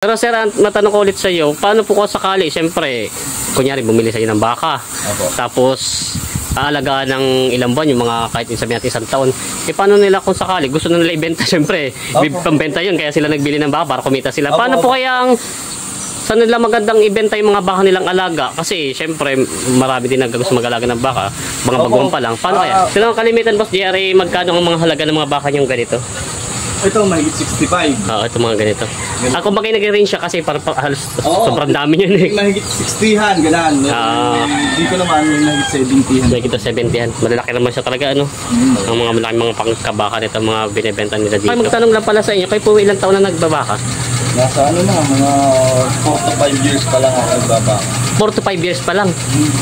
Pero sir, matanong ko ulit sa iyo, paano po ko sakali, siyempre, kunyari bumili sa iyo ng baka, tapos aalagaan ng ilang buwan, yung mga kahit sabihin natin isang taon, paano nila kung sakali, gusto na nila ibenta, siyempre, pambenta yun, kaya sila nagbili ng baka para kumita sila. Paano po kaya ang, saan nila magandang ibenta yung mga baka nilang alaga? Kasi siyempre, marami din gusto mag-alaga ng baka, mga baguhan pa lang. Paano kaya? Sino ang kalimitan, Boss JR, magkano ang mga halaga ng mga baka niyong ganito? Ito, mahigit 65. Oo, ito mga ganito. Ako bagay nag-range siya kasi para halos sobrang dami yun eh. Mahigit 60han, ganun. Dito naman, may mahigit 70han. Mahigit 70han. Malalaki naman siya talaga, ano? Ang mga malaki mga pangkabaka nito, mga binibenta nila dito. Ay, magtanong lang pala sa inyo, kayo po ilang taon na nagbabaka? Nasa ano na, mga 4 to 5 years pa lang ako nagbabaka. 4 to 5 years pa lang.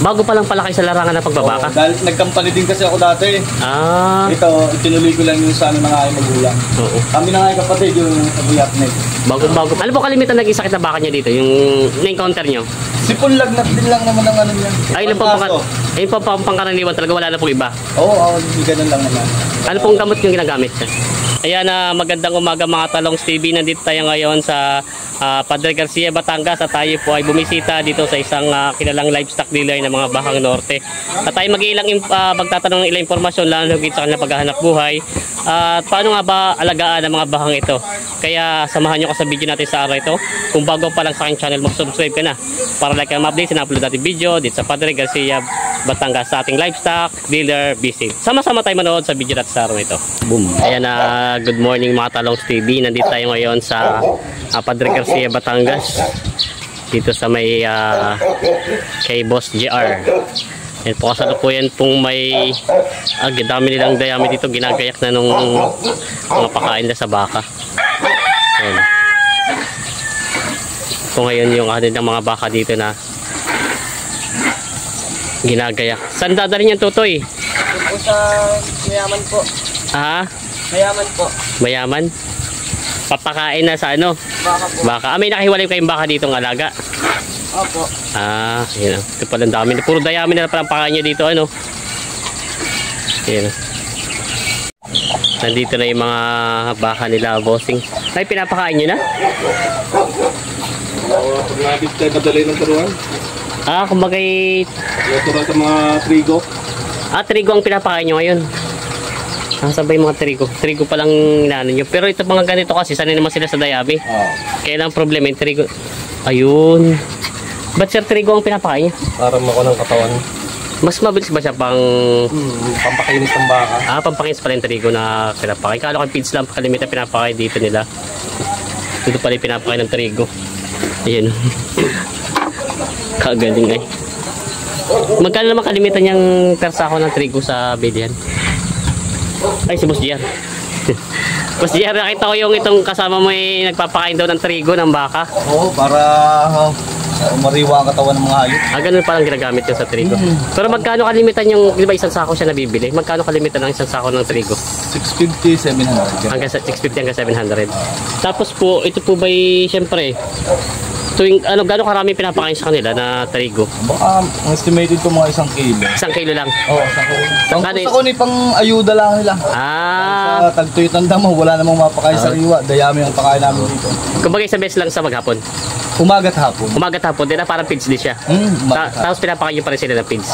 Bago pa lang pala kayo sa larangan ng pagbabaka. Dahil nagkampani din kasi ako dati. Ito, itinuloy ko lang yung sa ano ng aking magulang. Oo. Kami na nga yung kapatid, yung Buyatnet. Bago. Ano po kalimitan naging sakit na baka niya dito? Yung na-encounter nyo? Sipon-lagnat din lang naman ang ano niya. Ay, ayun po pangkaraniwan talaga, wala na pong iba. Oo, ganun lang naman. Ano pong gamot yung ginagamit siya? Ayan na, magandang umaga mga Talongs TV. Nandito tayo ngayon sa Padre Garcia, Batangas, at tayo po ay bumisita dito sa isang kilalang livestock dealer ng mga Bahang Norte. At tayo magtatanong ng ilang impormasyon lalo sa kanilang paghahanap buhay at paano nga ba alagaan ang mga bahang ito. Kaya samahan nyo ko sa video natin sa araw ito. Kung bago pa lang sa aking channel, mag-subscribe ka na para like ang update sa na-upload natin video dito sa Padre Garcia, Batangas, sa ating livestock dealer visit. Sama-sama tayo manood sa video natin sa araw ito. Boom! Ayan na, good morning mga Talongs TV. Nandito tayo ngayon sa Padre Garcia, Batangas, dito sa may kay Boss JR. Yan po, kasalukuyan pong may dami nilang dayami dito, ginagayak na nung mga pakain na sa baka. Yan. Ito ngayon yung ng mga baka dito na ginagayak. Saan dadalhin yung tutoy? Ito sa mayaman po. Mayaman po. Mayaman? Papakain na sa ano? Baka po. Baka. May nakahiwalay kayong baka dito ng alaga? Opo. Yun. Ito pala ang dami. Puro dayami na pala ang pakain nyo dito, ano? Yun. Nandito na yung mga baka nila, bossing. Ay, pinapakain nyo na? Pag nabit tayo padalay ng turuan. Kumbagay... Turuan sa mga trigo. Trigo ang pinapakain nyo ngayon. Sabay mga trigo. Trigo palang inaano nyo. Pero ito mga ganito kasi, sanay naman sila sa dayami. Kaya lang problema yung trigo. Ayun. Ba't sir, trigo ang pinapakain niya? Para makuha ng katawan. Mas mabilis ba siya pang... pampakinis ng baka. Pampakinis pala yung trigo na pinapakain. Kala ko yung feeds lang kalimitan pinapakain dito nila. Dito pala yung pinapakain ng trigo. Ayun. Kagaling ay. Magkano naman kalimitan niyang persako ng trigo sa bilihan? Ay, si Boss JR. Boss JR, nakita ko yung itong kasama mo ay nagpapakain daw ng trigo ng baka. Oo, para mariwa ang katawan ng mga hayop. Ganun palang ginagamit yung sa trigo. Pero magkano kalimitan yung, di ba isang sako siya nabibili? Magkano kalimitan ng isang sako ng trigo? 650, 700. Hanggang 650 hanggang 700. Tapos po, ito po ba'y, siyempre, tuwing, gano'ng karami pinapakain sa kanila na trigo? Baka, estimated ko mga 1 kilo. 1 kilo lang? Oo, 1 kilo. Magkano Sa kuni pang ayuda lang nila. Sa tagtuyot ng damo, wala namang mapakain sa riwa. Dayami ang pakain namin dito. Kumbaga sa best lang sa maghapon? Umagat hapon. Umagat hapon, din na parang feeds din siya. Tapos pinapakain nyo pa rin sila ng feeds?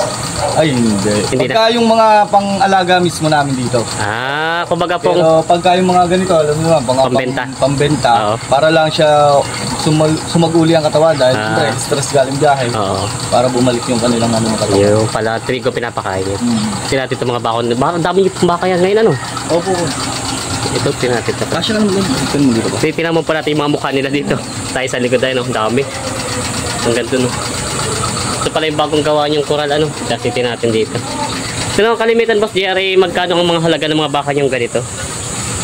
Ay, hindi. Pagka yung mga pang-alaga mismo namin dito. Kumbaga pong... Pero pagka yung mga ganito, alam mo naman, pambenta. Para lang siya sumag-uli ang katawan dahil stress galing biyahe. Para bumalik yung kanilang ng katawan. Yung pala, trigo pinapakain nyo. Sila natin itong mga bakon. Ang dami yung baka yan ngayon, ano? Opo. Ito, tinatit na pa. Kasya lang dito. Tinan mo pa natin yung mga mukha nila dito. Tayo sa likod tayo, no? Ang dami. Ang ganito, no? Ito pala yung bagong gawa niyong koral, ano? Tasitin natin dito. Sino ang kalimitan, Boss JR, magkano ang mga halaga ng mga baka niyong ganito?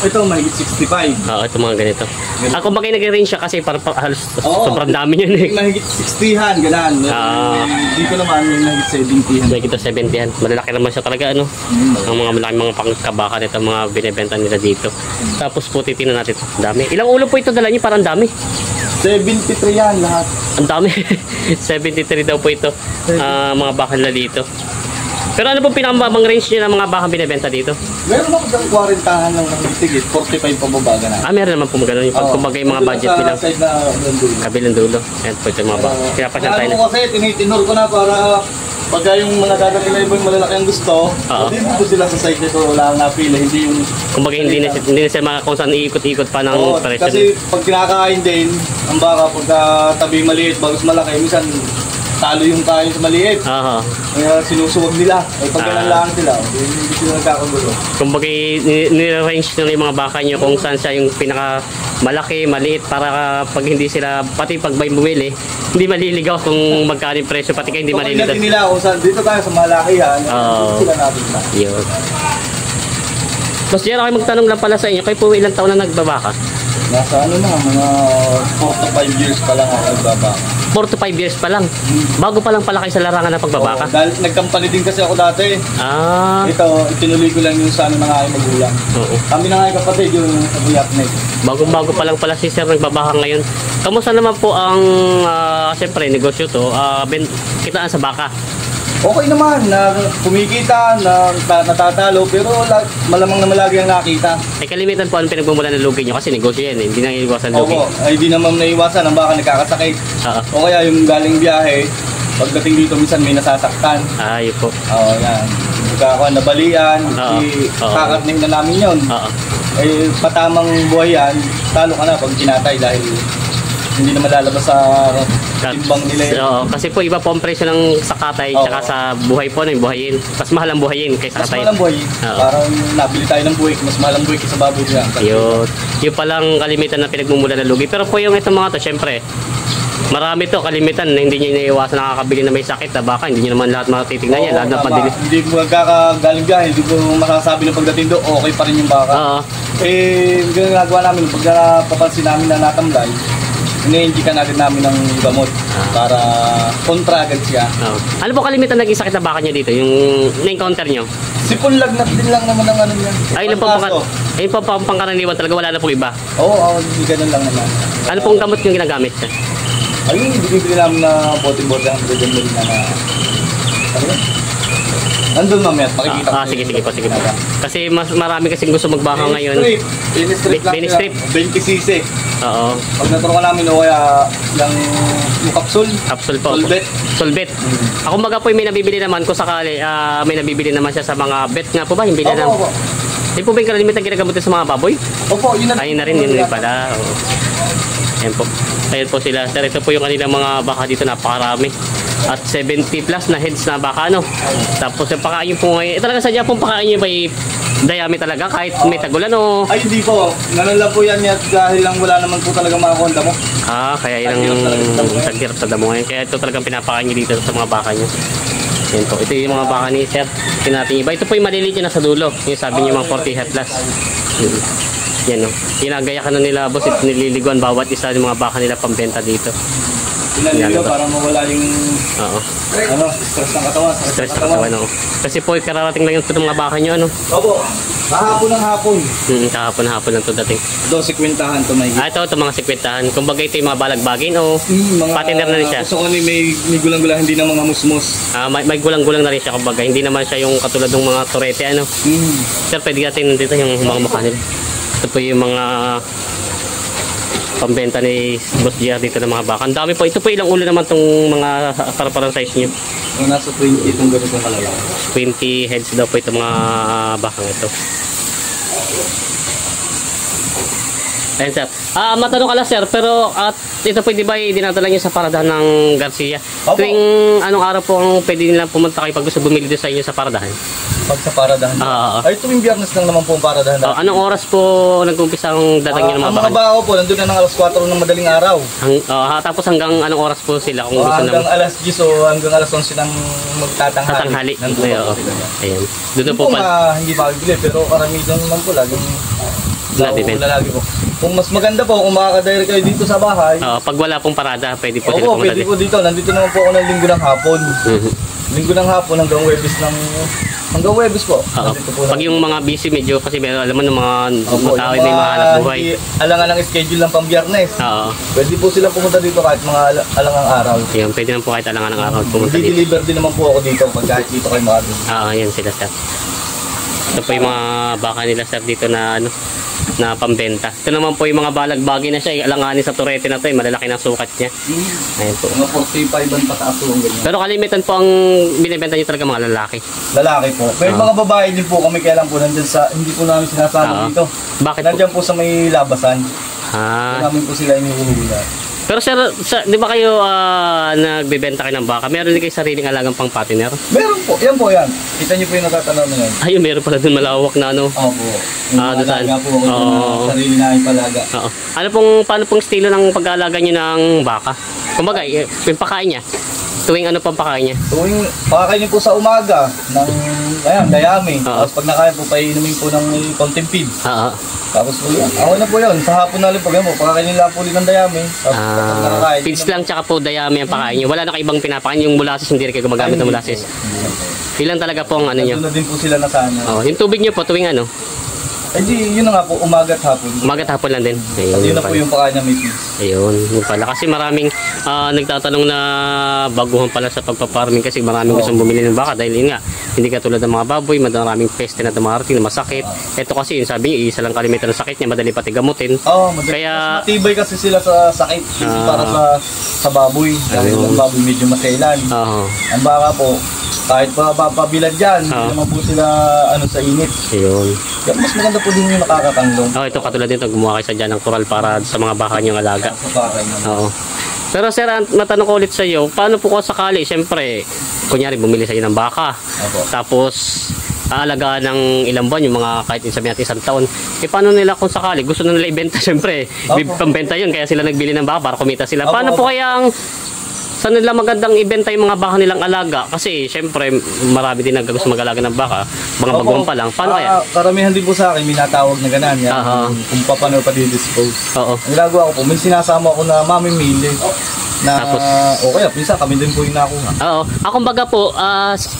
Ito, mahigit 65. Ito mga ganito. Ako bagay nag-range siya kasi para halos sobrang dami yun eh. Mahigit 60han, ganun. Dito naman, may mahigit 70han. Mahigit 70han. Malalaki naman siya talaga, ano? Ang mga malaki mga pangkabaka nito, mga binibenta nila dito. Tapos po, titignan natin ito. Dami. Ilang ulo po ito dala niyo? Parang dami. 73 yan lahat. Ang dami. 73 daw po ito. Mga baka nila dito. Pero ano pong pinakababang range nyo ng mga bakang binibenta dito? Meron ako ng 40 lang ng tigit, 45 pababaga na. Meron naman po magano yung kumbaga yung mga budget nila. Sa side na dulo. Kabilang dulo. Ayan po ito yung mga baka. Kaya pa siya tayo. Ano kasi, tinitinor ko na para pagka yung mga dadating na iba yung malalaki ang gusto, dito sila sa side nito, wala nang napili, hindi yung... Kumbaga hindi na sila mga kung saan iikot-ikot pa ng presyo. Kasi pag kinakain din, ang baka pagka tabi maliit, bagus malaki, minsan talo yung kain sa maliit. Kaya sinusuwag nila. Ay pag ganun lang sila, hindi sila nagkakagulo. Kumbaga nire-range nila yung mga baka nyo kung saan siya yung pinaka malaki, maliit para pag hindi sila, pati pag may bumili, hindi maliligaw kung magkano yung presyo, pati kayo hindi maliligaw. Pag nila kung saan, dito tayo sa malakihan, sila natin na. Yun. Boss Jer, ako magtanong lang pala sa inyo, kayo po ilang taon na nagbabaka? Nasa ano na, mga 4 to 5 years pa lang ako nagbabaka. 4 to 5 years pa lang. Bago pa lang pala kayo sa larangan ng pagbabaka. Dahil nagkampany din kasi ako dati. Ito, itinuloy ko lang yung sa ano ng aking magulang. Kami na nga yung kapatid yung sa Buyapnet. Bago pa lang pala si Sir nagbabaka ngayon. Kamusta naman po ang, siyempre, negosyo to, kitaan sa baka? Okay naman, na kumikita, na natatalo, pero malamang na malagi ang nakita. Kalimitan po ang pinagmumula ng lugi nyo kasi negosyo yan, hindi nang iiwasan lugi. Ay di naman naiwasan, ang baka nagkakasakit. O kaya yung galing biyahe, pagdating dito minsan may nasasaktan. Yun po. Yan. Pagkakakuan, nabalian, kakarning na namin yun. Patamang buhay yan, talo ka na pag kinatay dahil hindi na malalabas sa timbang nila yun. Kasi po iba po ang presyo ng sa katay tsaka sa buhay po, yung buhayin. Mas mahal ang buhayin kaysa katay. Mas mahal ang buhayin. Parang nabili tayo ng buhay, mas mahal ang buhay kaysa baboy niya. Yun palang kalimitan na pinagmumula ng lugi. Pero po yung itong mga to, syempre, marami to kalimitan na hindi nyo iniiwasan nakakabili na may sakit na baka hindi nyo naman lahat matitignan yan, lahat na pandili. Hindi ko magkakagaling biyahe, hindi ko masasabi na pagdating doon, okay pa rin yung baka. Ginagawa namin, pag napapansin namin na natamlay, ini-indikan agad namin ng gamot para kontra agad siya. Ano po kalimitan naging sakit na baka nyo dito? Yung na-encounter nyo? Sipon lagnat din lang naman ang ano niya. Ayun po pangkaraniwan talaga, wala na pong iba? Oo, hindi ganun lang naman. Ano pong gamot yung ginagamit siya? Ayun, binibili namin na bote-bote ang ml na ano yun? Nandun mamaya, makikita ko. Sige po. Kasi mas marami kasing gusto magbaka ngayon. Binistrip. 20 cc. Oo. Pag naturukan namin o kaya yung capsule. Capsule po. Solbet. Ako maga po may nabibili naman ko sakali, may nabibili naman siya sa mga bet nga po ba? Yung bilhin naman. Hindi po ba yung kalimitan ginagamit sa mga baboy? Opo, yun na. Ayun na rin, yun pala. Ayan po. Ayan po sila. Sir, ito po yung kanilang mga baka dito, napakarami. At 70 plus na heads na baka, no? Tapos yung pakain po ngayon, talaga sadya pong pakain nyo may dayami talaga kahit may tagulan, o? Ay, hindi po. Ganun lang po yan dahil lang wala naman po talaga mga konda mo. Kaya yun ang tagirap sa damo ngayon. Kaya ito talagang pinapakain nyo dito sa mga baka nyo. Yan po. Ito yung mga baka ni Sir. Tinating iba. Ito po yung maliliit yun nasa dulo. Yung sabi nyo mga 40 head plus. Yan, no? Ginagaya ka na nila, boss. Nililiguan bawat isa ng mga baka nila pambenta dito. Pinaliligo para mawala yung stress ng katawan. Stress ng katawan, no? Kasi po, kararating lang yung ito ng mga baka nyo, ano? Opo. Kahapon. Kahapon lang ito dating. Ito, sikwentahan to may. Ito mga sikwentahan. Kumbaga ito yung mga balagbagin, o patiner na rin siya. Gusto ko may gulang-gulang, hindi na mga musmus. May gulang-gulang na rin siya, kumbaga. Hindi naman siya yung katulad ng mga torete, ano? Sir, pwede natin nandito yung mga mukha nila. Ito po yung mga pambenta ni Boss Jer dito ng mga baka. Ang dami po. Ito po ilang ulo naman itong mga para-parang size niyo. Nasa 20 itong ganitong kalala. 20 heads daw po itong mga bakang ito. Ayan, sir. Matanong ka lang, sir, pero ito pwede ba dinadala niyo sa paradahan ng Garcia? Tuwing anong araw po ang pwede nilang pumunta kayo pag gusto bumili doon sa inyo sa paradahan? Pag sa paradahan? Ay, tuwing Biyernes lang naman po ang paradahan. Anong oras po nag-umpisa ang dating niyo ng mga baka? Ang mga baka po, nandun na ng alas 4 ng madaling araw. Tapos hanggang anong oras po sila kung gusto hanggang alas 10 o hanggang alas 11 ng magtatanghali. Ayan. Doon po pa. Hindi makibili, pero karamihan naman po laging lalagi po. Kung mas maganda po, kung makakadire kayo dito sa bahay. Pag wala pong parada, pwede po sila pumunta. Pwede po dito. Nandito naman po ako ng linggo ng hapon. Linggo ng hapon hanggang Webes ng Hanggang Webes po. Oo. Nandito po Pag yung mga busy medyo kasi alam mo ng mga tao na yung mga hanap buhay. Alangan ang schedule lang pang Biyernes. Oo. Pwede po sila pumunta dito kahit mga alangang araw. Yun, pwede naman po kahit alangan ng araw pumunta dito. Deliver din naman po ako dito pag kahit dito kayo makadun. Oo, yan sila sir. Ito po yung mga baka nila sir dito na na pambenta. Ito naman po yung mga balagbagi na siya, alanganin sa turete na to, malalaki ng sukat niya. Ayun po. Mga 45 ang pataas po ang ganyan. Pero kalimitan po ang binibenta niyo talaga mga lalaki. Lalaki po. May mga babae din po kami kaya lang po nandyan sa, hindi po namin sinasama dito. Bakit po? Nandyan po sa may labasan. Ah. Namin po sila inihuhula. Pero sir, di ba kayo nagbebenta kayo ng baka? Meron din kayo sariling alagang pang patiner? Meron po. Yan po yan. Kita niyo po yung natatanaw na yan. Ayun, meron pala dun malawak na ano. Opo. Yung doon saan? alaga po. Sarili namin palaga. Oo. Paano pong estilo ng pag-aalaga niyo ng baka? Kumbaga, yung pakain niya. Tuwing ano pang pakain niya? Tuwing pakakain niyo po sa umaga ng dayami. Tapos pag nakain po, painumin po ng konting feed. Oo. Tapos po yun. Ako na po yun. Sa hapon na rin pag mo, pakakainin lang po ulit ng dayami. Tapos pag nakakain. Feeds lang tsaka po dayami ang pakain niyo. Wala na kayo ibang pinapakain. Yung molasses, hindi rin kayo gumagamit ng molasses. Ilan talaga po ang ano niyo? Doon na din po sila nasana. Oo. Yung tubig niyo po tuwing ano? Eh di, yun na nga po, umaga at hapon. Umaga at hapon lang din. At yun na po yung pakain niya may feeds. Ayun, yun pala. Kasi maraming nagtatanong na baguhan pala sa pagpaparming kasi maraming gustong bumili ng baka dahil yun nga, hindi katulad ng mga baboy, maraming peste na dumarating na masakit. Ito kasi yun, sabi niyo, isa lang kalimitan ng sakit niya, madali pati gamutin. Oo, kaya matibay kasi sila sa sakit para sa baboy. Dahil ang baboy medyo maselan. Ang baka po, kahit pa papabilad dyan, hindi naman po sila sa init. Ayun. Kaya mas maganda po din yung nakakatanggong. Ito katulad nito, gumawa kayo sa dyan ng kural para sa mga baka niyong alaga. Oo. Pero sir, matanong ko ulit sa iyo, paano po kung sakali, siyempre, kunyari bumili sa iyo ng baka, tapos aalagaan ng ilang buwan, yung mga kahit sabihin natin isang taon, paano nila kung sakali, gusto na nila ibenta, siyempre, pambenta yun, kaya sila nagbili ng baka para kumita sila. Paano po kaya saan nila magandang ibenta yung mga baka nilang alaga? Kasi syempre marami din gusto mag-alaga ng baka, mga baguhan pa lang. Paano kaya? Karamihan din po sa akin, minatawag na ganan yan. Kung paano pa di-dispose. Oo. Ang ginagawa ko po, may sinasama ko na mamimili. Na, tapos, okay, pinsan kami din po yung nakuha. Oo. Ako baga po,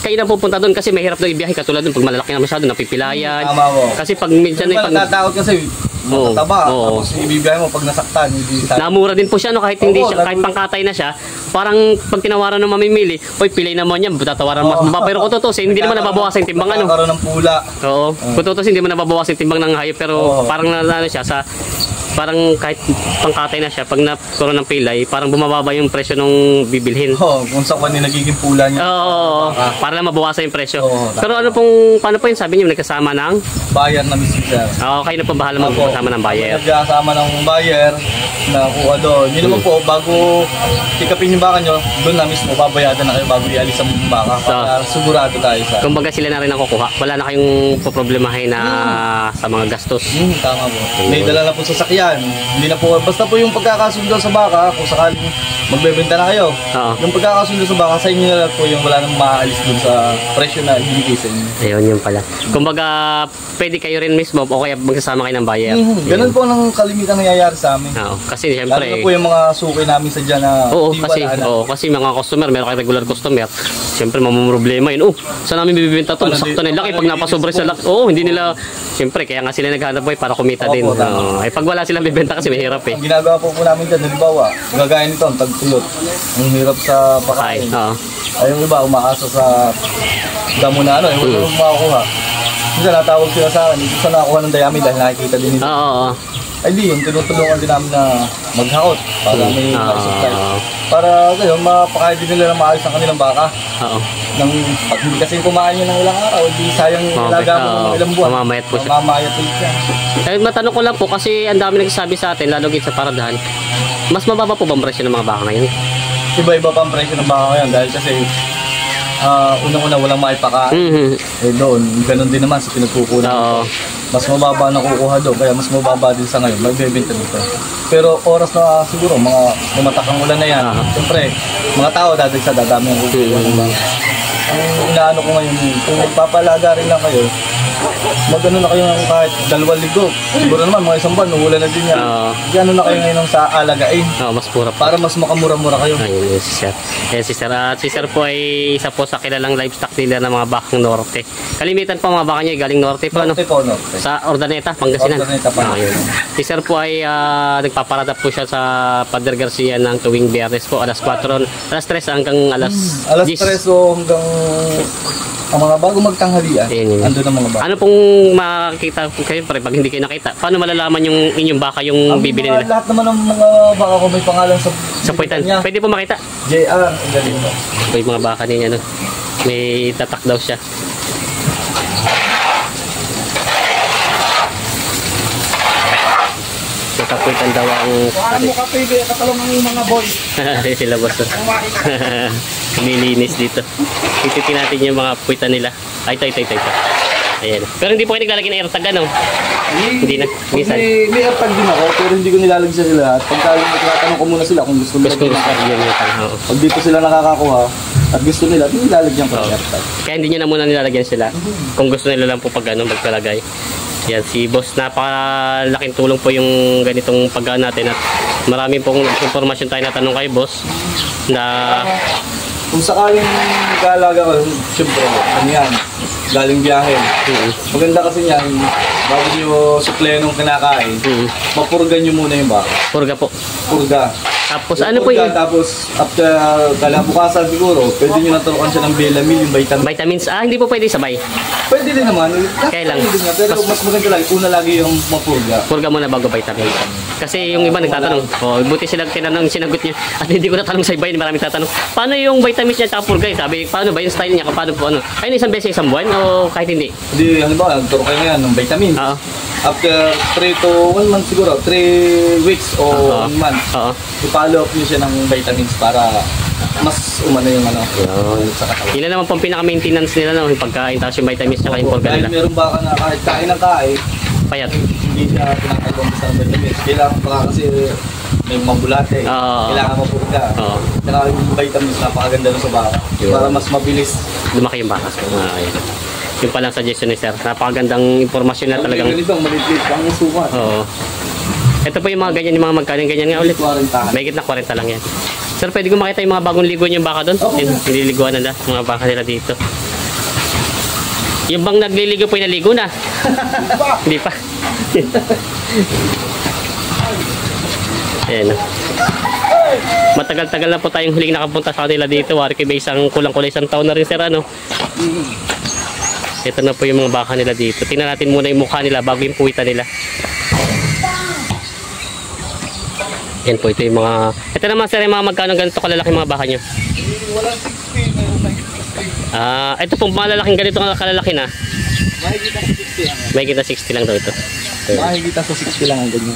kayo na pupunta doon kasi mahirap na ibiyahe katulad doon pag malalaki na masyado, napipilayan. Tama po. Kasi pag minsan ay pag natatakot kasi matataba, tapos ibibigay mo pag nasaktan, hindi namura din po siya no, kahit hindi siya, kahit pangkatay na siya. Parang pag tinawaran ng mamimili, oy pilay naman yan, tatawaran mas mababa. Pero kung tutusin, hindi naman nababawasan yung timbang ano. Nagkakaroon ng pula. Oo. Kung tutusin, hindi naman nababawasan yung timbang ng hayop, pero parang ano siya sa parang kahit pangkatay na siya, pag nagkaroon ng pilay, parang bumababa yung presyo nung bibilhin. Kung sa kanya nagiging pula niya. Oo, para lang mabawasan yung presyo. Pero ano pong, paano po yun sabi niyo, nagkasama ng? Buyer na mismo siya. Kayo na po bahala magkasama ng buyer. Nagkasama ng buyer na kuha doon. Yun naman po, bago tikapin yung baka nyo, doon na mismo babayadan na kayo bago ialis ang baka. Para sigurado tayo sa... Kumbaga sila na rin ang kukuha. Wala na kayong poproblemahin na sa mga gastos. Tama po. May dala na po sa sakyan. Hindi na po, basta po yung pagkakasundo sa baka, kung sakaling magbebenta na kayo, yung pagkakasundo sa baka, sa inyo na lang po yung wala nang maaalis dun sa presyo na ibigay sa inyo. Ayun, yun pala. Kumbaga, pwede kayo rin mismo o kaya magsasama kayo ng buyer. Ganun po ang kalimitan nangyayari sa amin. Kasi siyempre... Lalo na po yung mga suki namin sa dyan na kasi mga customer, meron kayo regular customer, siyempre mamumroblema yun. Saan namin bibibenta to? Sakto na laki pag napasobre sa laki. Hindi nila, siyempre, kaya nga sila naghanap buhay para kumita din. Pag wala silang bibenta kasi mahirap eh. Ang ginagawa po namin dyan, halimbawa, gagaya nito, ang tagtulot. Ang hirap sa pakain. Ay, yung iba, umaasa sa damo na yung makakuha. Minsan natawag sila sa akin, hindi sa nakakuha ng dayami dahil nakikita din nito. Ay di, yung tinutulungan din namin na maghakot para may supply. Para ngayon, mapakain din nila na maayos ang kanilang baka. Pag hindi kasi kumain nyo ng ilang araw, di sayang ilaga mo ng ilang buwan. Mamamayat po siya. Mamamayat po siya. Matanong ko lang po kasi ang dami nagsasabi sa atin, lalo git sa paradahan, mas mababa po ba ang presyo ng mga baka ngayon? Iba-iba pa ang presyo ng baka ngayon dahil kasi unang-una walang maipakain. Doon, ganun din naman sa pinagkukunan. Mas mababa na kukuha doon, kaya mas mababa din sa ngayon, magbebenta dito. Pero oras na siguro, mga lumatakang ulan na yan, siyempre, mga tao dadami ang kukuha ng baka. Ang inaano ko ngayon, kung magpapalaga rin lang kayo, Mag-ano na kayo ng kahit 2 linggo. Siguro naman mga isang buwan, ulan na din yan. Gano na kayo ngayon sa alagain. Mas mura pa. Para mas makamura-mura kayo. Ayun si Sir. Ayan si Sir. At si Sir po ay isa po sa kilalang livestock dealer ng mga bakang Norte. Kalimitan po mga baka niya galing Norte po. Norte po, Norte. Sa Ordaneta, Pangasinan. Ordaneta pa. Ayun. Si Sir po ay nagpaparada po siya sa Padre Garcia ng tuwing Biyernes po. Alas 4, alas 3 hanggang alas Alas 10. 3 o hanggang ang mga bago magtanghalian. Andun ang mga baka. Ano pong makikita po kayo pare pag hindi kayo nakita? Paano malalaman yung inyong baka yung bibili nila? Lahat naman ng mga baka ko may pangalan sa puwitan. Pwede po makita. JR, galing mo. May mga baka niya, no? May tatak daw siya. Nakapuitan daw ang... Paano mo kape, katalong ang mga boys? Sila boss. Nilinis dito. Tititin natin yung mga puwitan nila. Ay, ito. Ayan. Pero hindi po kayo naglalagay ng airtag, ano? Hindi na. Minsan. May airtag din ako, pero hindi ko nilalagay sa sila. Pagka tinatanong ko muna sila kung gusto nila. Pag dito sila nakakakuha at gusto nila, nilalagyan ko ng airtag. Kaya hindi nyo na muna nilalagyan sila. Kung gusto nila lang po pag ano, magpalagay. Yan, si boss, napakalaking tulong po yung ganitong paggaan natin at maraming pong informasyon tayo natanong kay boss na kung sakaling mag-aalaga ko, syempre, ano yan, galing biyahe. Maganda kasi yan, bago nyo suklehan ng kinakain, mapurga nyo muna yung baka. Purga po. Purga. Tapos ano po yun? Tapos after kalabukasan siguro, pwede nyo naturukan siya ng Belamil, yung vitamins. Vitamins, hindi po pwede sabay. Pwede din naman. Kaya lang. Pero mas maganda lang, una lagi yung mapurga. Purga muna bago vitamins. Kasi yung iba nagtatanong, buti sila tinanong, sinagot niya. At hindi ko natanong sa iba, maraming tatanong. Paano yung vitamins niya at purga? Sabi, paano ba yung style niya? Paano po ano? Ayun, isang beses, isang buwan o kahit hindi? Hindi, ano ba, nagturo kayo ngayon ng vitamins. After 3 to 1 month siguro, 3 weeks o 1 month, i-follow up nyo siya ng vitamins para mas umano yung ano sa katawan. Ilan naman pong pinaka-maintenance nila, no? Yung pagkain, tapos yung vitamins at yung purga nila. Dahil meron baka na kahit kain ng kain, payat. Hindi siya pinakagawang sa vitamins. Kailangan pa kasi may mambulate, kailangan mapurga. Kaya yung vitamins napakaganda sa baka para mas mabilis lumaki yung baka. Yung palang suggestion ni Sir. Napakagandang impormasyon na talagang... Ganito, maliit ang sukat. Ito po yung mga ganyan, yung mga magkaling ganyan nga ulit. May na 40 lang yan. Sir, pwede ko makita yung mga bagong ligo yung baka doon? Nililiguan na mga baka nila dito. Yung bang nagliligo po yung naligo na? Hindi pa. Ayan. Matagal-tagal na po tayong huling nakapunta sa kanila dito. Wari ko may kulang-kulay isang taon na rin, Sir, ano? Ito na po yung mga baka nila dito. Tingnan natin muna yung mukha nila bago yung puwitan nila. Yan po, ito yung mga... Ito naman, Sir, yung mga magkano ganito kalalaki mga baka nyo? Walang 60, ito pong malalaking ganito kalalaki na. Mahigit na 60 lang daw ito. Mahigit sa 60 lang ang ganyan.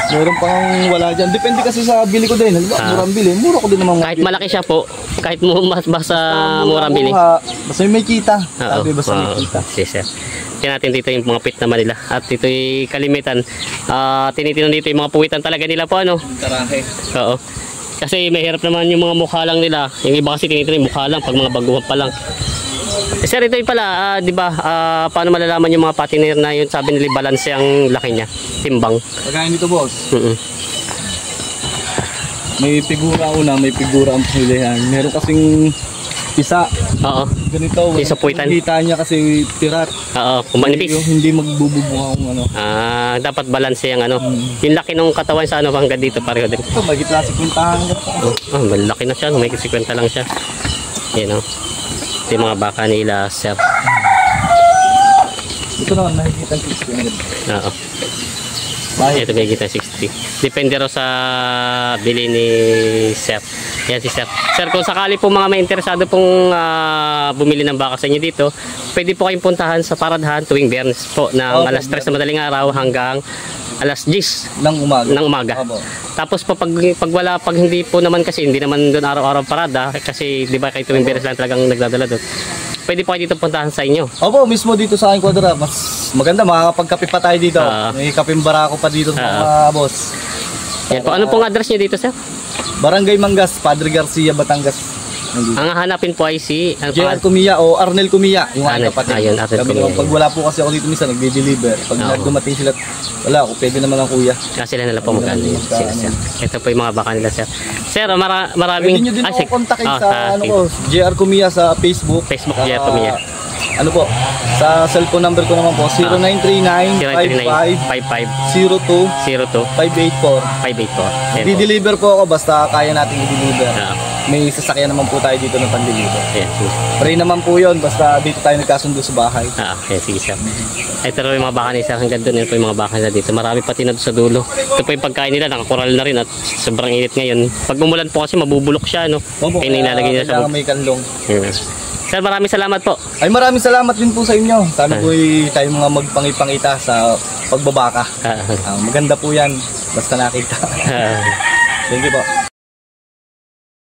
Meron pang wala dyan. Depende kasi sa bili ko din. Murang bili. Mura ko din naman. Kahit malaki siya po, kahit mas basta murang bili. Basta may kita. Sabi basta may kita. Yes, sir. Tingnan natin dito yung mga pit naman nila. At ito yung kalimitan. Tinitingnan dito yung mga puwitan talaga nila po, ano? Karahe. Oo. Kasi mahirap naman yung mga mukha lang nila. Yung iba kasi tinitingnan yung mukha lang pag mga baguhan pa lang. Sir, ito yung pala, di ba, paano malalaman yung mga patiner na yun, sabi nila balance ang laki niya, timbang. Pagkain dito, boss. May figura una, may figura ang pilihan. Meron kasing isa. Ganito, isa puwitan. Kita niya kasi tirat. Kumanipis. Hindi magbububuha kung ano. Dapat balance yung ano. Yung laki ng katawan sa ano, hanggang dito pareho din. Ito, magit na 50 malaki na siya, may 50 lang siya. Yan o. Ito yung mga baka nila, Sir. Ito naman, nakikita 60. Oo. Ito may kita 60. Depende raw sa bili ni Sir. Yan si Sir. Sir, kung sakali po mga may interesado pong bumili ng baka sa inyo dito, pwede po kayong puntahan sa paradahan tuwing Biyernes po ng alas 3 na madaling araw hanggang alas 10 ng umaga. Tapos po pag hindi po naman kasi hindi naman doon araw-araw parada kasi di ba kayo tuwing Biyernes lang talagang nagdadala doon. Pwede po kayo dito puntahan sa inyo. Opo, mismo dito sa aking kwadra. Mas maganda, makakapagkape pa tayo dito. May kapeng barako pa dito mga boss. Yan po. Ano pong address niyo dito, Sir? Barangay Mangas, Padre Garcia, Batangas. Nandito. Ang hanapin po ay si JR Cumiya o Arnel Cumiya, yung aking Arnel, kapatid. ayun, Arnel Sabi Cumiya. naman, pag wala po kasi ako dito minsan, nagde-deliver. Pag Oo. dumating sila, wala ako, pwede naman ang kuya. Sila na lang po mag-ano yun. Sila, sir. Ito po yung mga baka nila, sir. Sir, Pwede maraming... nyo din ako kontakin Ah, sa ano ko, JR Cumiya sa Facebook. Facebook, Saka, JR Cumiya. Ano po, sa cellphone number ko naman po, 0939 55 02 0939-55-02-584. 584. Di-deliver po ako basta kaya natin i-deliver. May sasakyan naman po tayo dito ng pan-deliver. Ayan, sige. Free naman po yun, basta dito tayo nagkasundo sa bahay. Okay, sige, sir. Ito rin yung mga baka nila, sir. Hanggang doon, yun po yung mga baka nila dito. Marami pati na doon sa dulo. Ito po yung pagkain nila, nakakural na rin at sobrang init ngayon. Pag umulan po kasi, mabubulok siya, no? Opo, Kaya nilalagay nila sa... kailangan may kanlong. Yeah. Sir, maraming salamat po. Ay maraming salamat din po sa inyo. Sana po tayo mga magpangipangita sa pagbabaka. Maganda po yan, basta nakita. Thank you po.